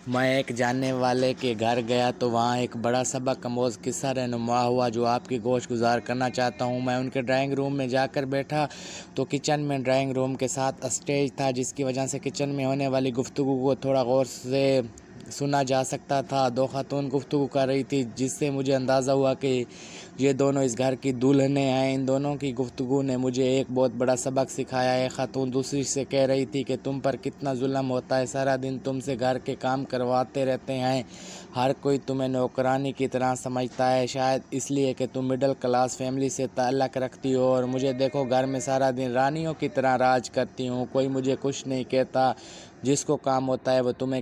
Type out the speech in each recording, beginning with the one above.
میں ایک جاننے والے کے گھر گیا تو وہاں ایک بڑا سبق آموز قصہ رونما ہوا جو آپ کی گوش گزار کرنا چاہتا ہوں۔ میں ان کے ڈرائنگ روم میں جا کر بیٹھا تو کچن میں ڈرائنگ روم کے ساتھ اسٹیج تھا، جس کی وجہ سے کچن میں ہونے والی گفتگو کو تھوڑا غور سے سنا جا سکتا تھا۔ دو خاتون گفتگو کر رہی تھی، جس سے مجھے اندازہ ہوا کہ یہ دونوں اس گھر کی دلہنیں ہیں۔ ان دونوں کی گفتگو نے مجھے ایک بہت بڑا سبق سکھایا۔ ایک خاتون دوسری سے کہہ رہی تھی کہ تم پر کتنا ظلم ہوتا ہے، سارا دن تم سے گھر کے کام کرواتے رہتے ہیں، ہر کوئی تمہیں نوکرانی کی طرح سمجھتا ہے، شاید اس لیے کہ تم مڈل کلاس فیملی سے تعلق رکھتی ہو، اور مجھے دیکھو گھر میں سارا دن رانیوں کی طرح راج کرتی ہوں، کوئی مجھے کچھ نہیں کہتا، جس کو کام ہوتا ہے وہ تمہیں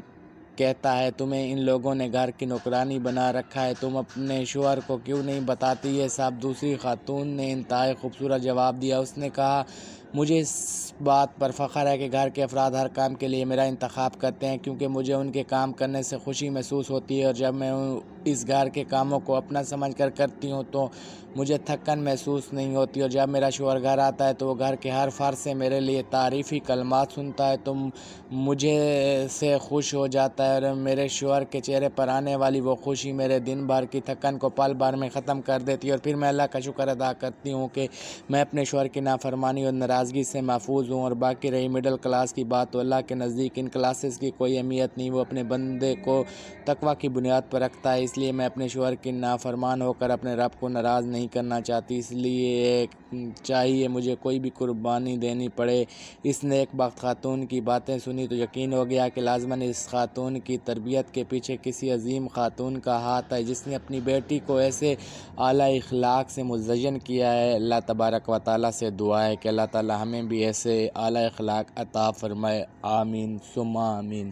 کہتا ہے، تمہیں ان لوگوں نے گھر کی نوکرانی بنا رکھا ہے، تم اپنے شوہر کو کیوں نہیں بتاتی یہ سب؟ دوسری خاتون نے انتہائی خوبصورت جواب دیا۔ اس نے کہا، مجھے اس بات پر فخر ہے کہ گھر کے افراد ہر کام کے لیے میرا انتخاب کرتے ہیں، کیونکہ مجھے ان کے کام کرنے سے خوشی محسوس ہوتی ہے، اور جب میں اس گھر کے کاموں کو اپنا سمجھ کر کرتی ہوں تو مجھے تھکن محسوس نہیں ہوتی، اور جب میرا شوہر گھر آتا ہے تو وہ گھر کے ہر فرد سے میرے لیے تعریفی کلمات سنتا ہے تو مجھے سے خوش ہو جاتا ہے، اور میرے شوہر کے چہرے پر آنے والی وہ خوشی میرے دن بھر کی تھکن کو پل بھر میں ختم کر دیتی ہے، اور پھر میں اللہ کا شکر ادا کرتی ہوں کہ میں اپنے شوہر کی نافرمانی اور ناراضگی سے محفوظ ہوں۔ اور باقی رہی مڈل کلاس کی بات، تو اللہ کے نزدیک ان کلاسز کی کوئی اہمیت نہیں، وہ اپنے بندے کو تقویٰ کی بنیاد پر رکھتا ہے، اس لیے میں اپنے شوہر کی نافرمان ہو کر اپنے رب کو ناراض نہیں کرنا چاہتی، اس لیے چاہیے مجھے کوئی بھی قربانی دینی پڑے۔ اس نیک بخت خاتون کی باتیں سنی تو یقین ہو گیا کہ لازماً اس خاتون کی تربیت کے پیچھے کسی عظیم خاتون کا ہاتھ ہے، جس نے اپنی بیٹی کو ایسے اعلیٰ اخلاق سے مزین کیا ہے۔ اللہ تبارک و تعالیٰ سے دعا ہے کہ اللہ تعالیٰ ہمیں بھی ایسے اعلیٰ اخلاق عطا فرمائے، آمین ثم آمین۔